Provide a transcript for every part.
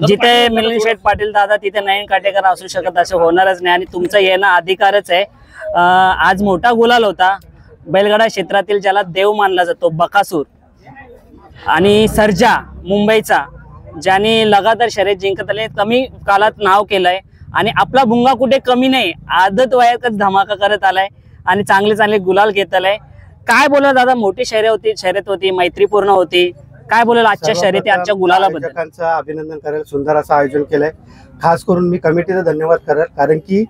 जिथे मिलिंद शेठ पाटील दादा तिथे नयन काटेकर असू शकत असं होणारच नाही आणि तुमचं येणं अधिकारच आहे। आज मोठा गुलाल होता बैलगाडा क्षेत्रातील, ज्याला देव मानला जातो बकासूर आणि सर्जा मुंबईचा, ज्याने लगातार शर्यत जिंकत आले, कमी काळात नाव केलंय आणि आपला भुंगा कुठे कमी नाही, आदत वयातच धमाका करत आलाय आणि चांगले चांगले गुलाल घेत आलाय। काय बोला दादा, मोठी शर्यत होती मैत्रीपूर्ण होती, काय बोलाल आजच्या शर्यती आजच्या गुलालाबद्दल? अभिनंदन करेल, सुंदर असं आयोजन केलंय। खास करून मी कमिटीला धन्यवाद करेल, कारण की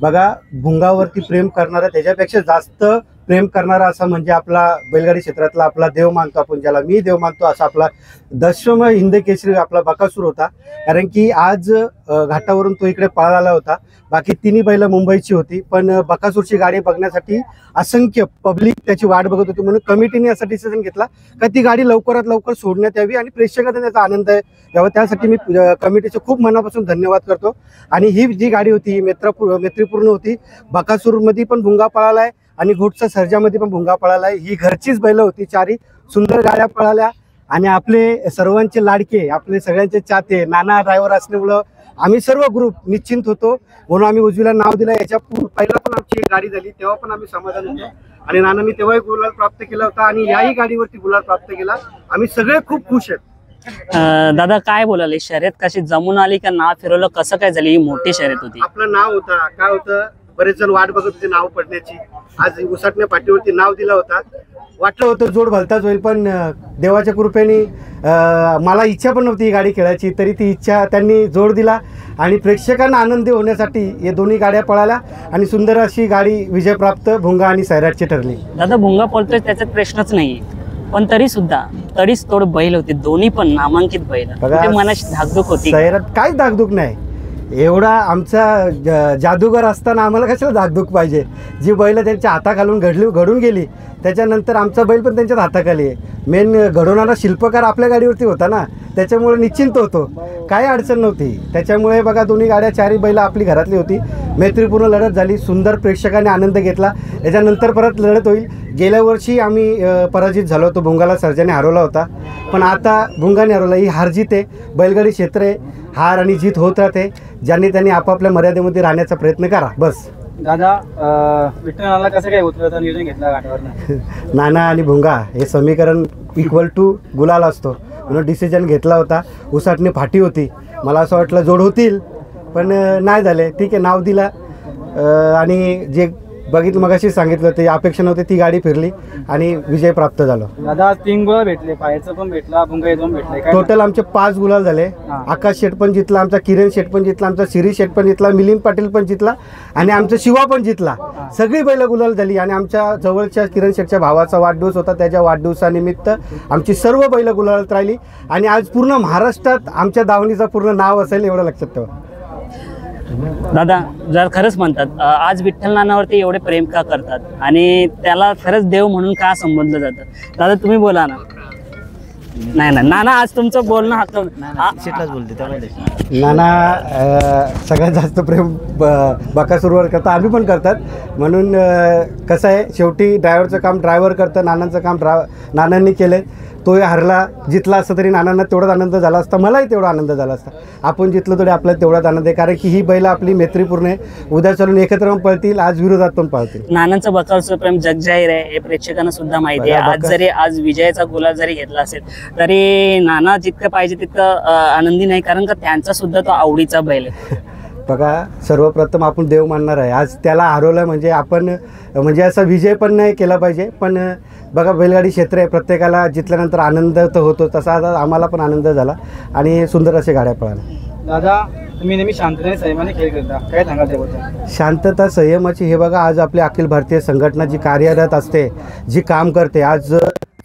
बघा भुंगावरती प्रेम करणारा, त्याच्यापेक्षा जास्त प्रेम करणारा असा म्हणजे आपला बैलगाडी क्षेत्रातला आपला देव मानतो आपण, ज्याला मी देव मानतो, असा आपला दशम हिंद केसरी आपला बकासूर होता। कारण की आज घाटावरून तो इकडे पळाला होता, बाकी तिन्ही बैल मुंबईची होती, पण बकासूरची गाडी बघण्यासाठी असंख्य पब्लिक त्याची वाट बघत होती, म्हणून कमिटीने असा डिसिजन घेतला का ती गाडी लवकरात लवकर सोडण्यात यावी आणि प्रेक्षकांना त्याचा आनंद यावा। त्यासाठी मी कमिटीचे खूप मनापासून धन्यवाद करतो। आणि ही जी गाडी होती ही मैत्रीपूर्ण होती, बकासूरमध्ये पण भुंगा पळालाय आणि घोटचा सर्जामध्ये पण भुंगा पळालाय, ही घरचीच बैल होती, चारी सुंदर गाड्या पळाल्या। आणि आपले सर्वांचे लाडके, आपले सगळ्यांचे चाहते नाना ड्रायव्हर असल्यामुळं आम्ही सर्व ग्रुप निश्चिंत होतो, म्हणून आम्ही उजवीला नाव दिलं। याच्या पहिला पण आमची एक गाडी झाली तेव्हा पण आम्ही समाधान होतो आणि नानांनी तेव्हाही गुलाल प्राप्त केला होता आणि याही गाडीवरती गुलाल प्राप्त केला। आम्ही सगळे खूप खुश आहेत। दादा काय बोलाले, शर्यत कशी जमून आली का नाव फिरवलं, कसं काय झाली? ही मोठी शर्यत होती, आपलं नाव होता, काय होतं बरेच जण वाट बघत होते नाव पडण्याची, आज उसाटण्या पाठीवरती नाव दिला होता, वाटलं होतं जोड भलताच होईल, पण देवाच्या कृपेने मला इच्छा पण नव्हती ही गाडी खेळायची, तरी ती इच्छा त्यांनी जोड दिला आणि प्रेक्षकांना आनंदी होण्यासाठी हे दोन्ही गाड्या पळाल्या आणि सुंदर अशी गाडी विजयप्राप्त भुंगा आणि सैराटची ठरली। दादा भुंगा पळतोय त्याच्यात प्रश्नच नाही, पण तरी सुद्धा तडीच तोड बैल होते, दोन्ही पण नामांकित बैल, मनाची धाकधूक होती? सैराट काहीच धाकधूक नाही, एवढा आमचा जादूगर असताना आम्हाला कशाला धाकधूक पाहिजे? जी बैल त्यांच्या हाताखालून घडून गेली त्याच्यानंतर आमचा बैल पण त्यांच्याच हाताखाली आहे। मेन घडवणारा शिल्पकार आपल्या गाडीवरती होता ना, त्याच्यामुळे निश्चिंत होतो, काही अडचण नव्हती। त्याच्यामुळे बघा दोन्ही गाड्या चारही बैल आपली घरातली होती, मैत्रीपूर्ण लढत झाली, सुंदर प्रेक्षकांनी आनंद घेतला। याच्यानंतर परत लढत होईल। गेल्या वर्षी आम्ही पराजित झालो होतो, भुंगाला सर्जाने हरवला होता, पण आता भुंगाने हरवला। ही हार जीत आहे, बैलगाडी क्षेत्र आहे, हार आणि जीत होत राहते, ज्यांनी त्यांनी आपापल्या मर्यादेमध्ये राहण्याचा प्रयत्न करा बस। दादा विठ्ठल कसं काय उतरवता नियोजन घेतला घाटावर? नाना आणि भुंगा हे समीकरण इक्वल टू गुलाल असतो, म्हणून डिसिजन घेतला होता। उसाटणी फाटी होती, मला असं वाटलं जोड होतील पण नाही झाले, ठीक आहे नाव दिला आणि जे बघितलं मगाशी सांगितलं ते अपेक्षा नव्हती, ती गाडी फिरली आणि विजय प्राप्त झाला। दादा 3 गुलाल भेटले, पायाचं पण भेटला, भुंगा 2 भेटले, टोटल आमचे 5 गुलाल झाले। आकाश शेठ पण जितला, आमचा किरण शेठ पण जितला, आमचा शिरी शेठ पण जितला, मिलिंद पाटील पण जितला आणि आमचा शिवा पण जितला। सगळी बैल गुलाल झाली आणि आमच्या जवळच्या किरण शेठच्या भावाचा वाढदिवस होता, त्याच्या वाढदिवसानिमित्त आमची सर्व बैल गुलालात राहिली आणि आज पूर्ण महाराष्ट्रात आमच्या दावणीचं पूर्ण नाव असेल एवढं लक्षात ठेवा। दादा जर खरंच म्हणतात आज विठ्ठल नानावरती एवढे प्रेम का करतात आणि त्याला खरंच देव म्हणून का संबोधलं जातं? दादा तुम्ही बोला ना। नाही ना नाना, आज तुमचं बोलणं शेटलाच बोलते नाना सगळ्यात जास्त प्रेम बकासूरवर करतात, आम्ही पण करतात, म्हणून कसं आहे शेवटी ड्रायव्हरचं काम ड्रायव्हर करतं, नानांचं काम नानांनी केलं। तो हरला जितला असता तरी नानांना तेवढाच आनंद झाला असता, मलाही तेवढा आनंद झाला असता। आपण जितलं तरी आपल्याला तेवढाच आनंद आहे, कारण की ही बैल आपली मैत्रीपूर्ण आहे, उद्या चालून एकत्र पण पळतील, आज विरोधात पण पळतील। नानांचं बकासूरचं प्रेम जगजाहीर आहे, हे प्रेक्षकांना सुद्धा माहिती आहे। आज विजयाचा गुलाल जरी घेतला असेल तरी नाना जितकं पाहिजे तितकं आनंदी नाही, कारण का त्यांचा सुद्धा तो आवडीचा बैल आहे। बघा सर्वप्रथम आपण देव मानणार आहे, आज त्याला हरवलं म्हणजे आपण म्हणजे असा विजय पण नाही केला पाहिजे, पण बघा बैलगाडी क्षेत्र आहे, प्रत्येकाला जितल्यानंतर आनंद तर होतो, तसा आम्हाला पण आनंद झाला आणि सुंदर असे गाड्या पळाल्या। दादा तुम्ही नेहमी शांततेने संयमाने खेळ करता, काय सांगाल त्याबद्दल? शांतता संयमाची हे बघा आज आपली अखिल भारतीय संघटना जी कार्यरत असते, जी काम करते, आज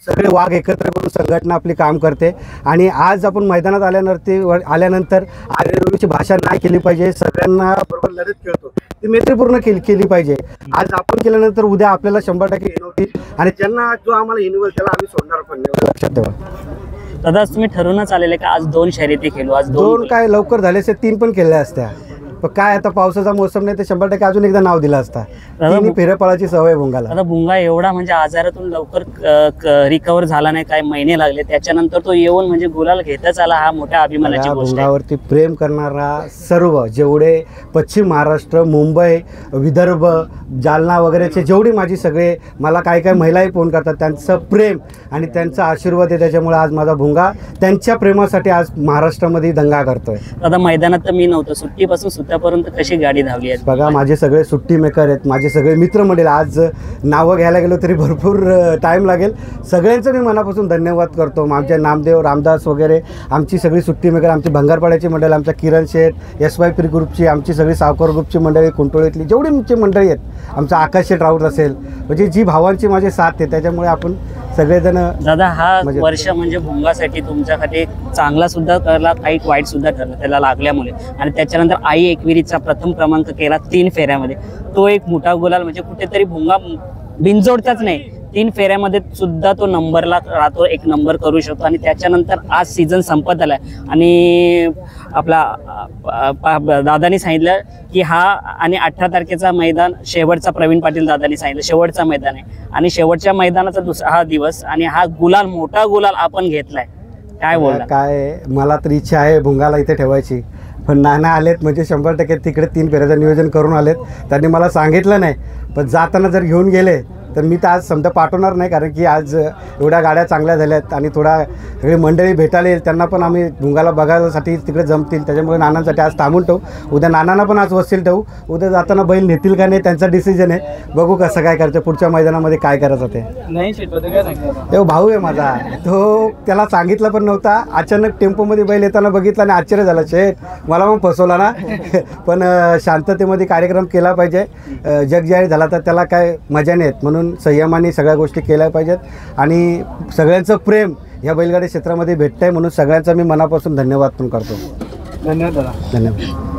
सगळे वाघ एकत्र करून संघटना आपली काम करते आणि आज आपण मैदानात आल्यानंतर आर्यरोगीची भाषा नाही केली पाहिजे, सगळ्यांना बरोबर लढत खेळतो ती मैत्रीपूर्ण केली पाहिजे। आज आपण केल्यानंतर उद्या आपल्याला 100% हिनवतील आणि ज्यांना जो आम्हाला हिनवल त्याला आम्ही सोडणार पण नाही, लक्षात ठेवा। दादा तुम्ही ठरूनच आलेले का आज 2 शर्यती खेळू? आज 2 काय लवकर झाले असते 3 पण केल्या असत्या, पण काय आता पावसाचा मोसम नाही तर 100% अजून एकदा नाव दिलं असता. तिन्ही फेऱ्या पळायची सवय भुंगाला. आता भुंगा एवढा म्हणजे आजारातून लवकर रिकवर झाला नाही, काही महिने लागले, त्याच्यानंतर तो येऊन म्हणजे गुलाल घेतच आला. हा मोठ्या अभिमानाची या गोष्ट आहे. भुंगावरती प्रेम करणारा सर्व जेवढे पश्चिम महाराष्ट्र, मुंबई, विदर्भ, जालना वगैरेचे जेवढे माझी सगळे मला काही महिलाही फोन करतात, त्यांचं प्रेम आणि त्यांचा आशीर्वाद आहे. त्याच्यामुळे आज माझा भुंगा त्यांच्या प्रेमासाठी आज महाराष्ट्रामध्ये दंगा करतोय. आता मैदानात तर मी नव्हतो, सुट्टीपासून सुट्ट्यापर्यंत कशी गाडी धावली आहे बघा माझे सगळे सुट्टी मेकर आहेत, माझे सगळे मित्रमंडळी. आज नावं घ्यायला गेलो तरी भरपूर टाईम लागेल. सगळ्यांचं मी मनापासून धन्यवाद करतो. आमचे नामदेव, रामदास वगैरे आमची सगळी सुट्टी मेकर, आमची भंगारपाड्याची मंडळी, आमच्या किरण शेठ, SYP ग्रुपची, आमची सगळी सावकर ग्रुपची मंडळी, कुंटोळीतली जेवढी आमची मंडळी आहेत, आमचा आकाश शेठ राऊत असेल, म्हणजे जी भावांची माझी साथ आहे, त्याच्यामुळे आपण सगळेजण. दादा हा वर्ष म्हणजे भुंगासाठी तुमच्यासाठी चांगला सुद्धा ठरला, काही वाईट सुद्धा ठरला त्याला लागल्यामुळे. आणि त्याच्यानंतर आई एकविरीचा प्रथम क्रमांक केला 3 फेऱ्यामध्ये. तो एक मोठा गुलाल म्हणजे कुठेतरी भुंगा बिनजोडचाच नाही, 3 फेऱ्यामध्ये सुद्धा तो नंबरला राहतो, 1 नंबर करू शकतो. आणि त्याच्यानंतर आज सीझन संपत आलाय आणि आपला दादानी सांगितलं की हा आणि 18 तारखेचा मैदान शेवटचा, प्रवीण पाटील दादानी सांगितलं शेवटचा मैदान आहे आणि शेवटच्या मैदानाचा हा दिवस आणि हा गुलाल, मोठा गुलाल आपण घेतलाय. काय बोलला? काय मला तर इच्छा आहे भुंगाला इथे ठेवायची, पण नाना आलेत म्हणजे 100% तिकडे 3 फेऱ्याचं नियोजन करून आलेत. त्यांनी मला सांगितलं नाही, पण जाताना जर घेऊन गेले तर मी तर आज समजा पाठवणार नाही, कारण की आज एवढ्या गाड्या चांगल्या झाल्यात आणि थोडा सगळी मंडळी भेटायला येईल, त्यांना पण आम्ही भुंगाला बघायसाठी तिकडे जमतील. त्याच्यामुळे नानांसाठी आज थांबून ठेवू, उद्या नानांना पण आज वसील ठेवू. उद्या जाताना बैल नेतील का नाही त्यांचा डिसिजन आहे, बघू कसं काय करायचं, पुढच्या मैदानामध्ये काय करायचं ते. नाही शेटबद्दल काय सांगता? तो भाऊ आहे माझा, तो त्याला सांगितलं पण नव्हता. अचानक टेम्पोमध्ये बैल येताना बघितला आणि आश्चर्य झालं, शेठ मला मग फसवला ना. पण शांततेमध्ये कार्यक्रम केला पाहिजे. जग जाहीर झाला तर त्याला काय मजा नाही येत, म्हणून संयमाने सगळ्या गोष्टी केल्या पाहिजेत. आणि सगळ्यांचं प्रेम या बैलगाडी क्षेत्रामध्ये भेटतंय, म्हणून सगळ्यांचा मी मनापासून धन्यवाद पण करतो. धन्यवाद दादा. धन्यवाद.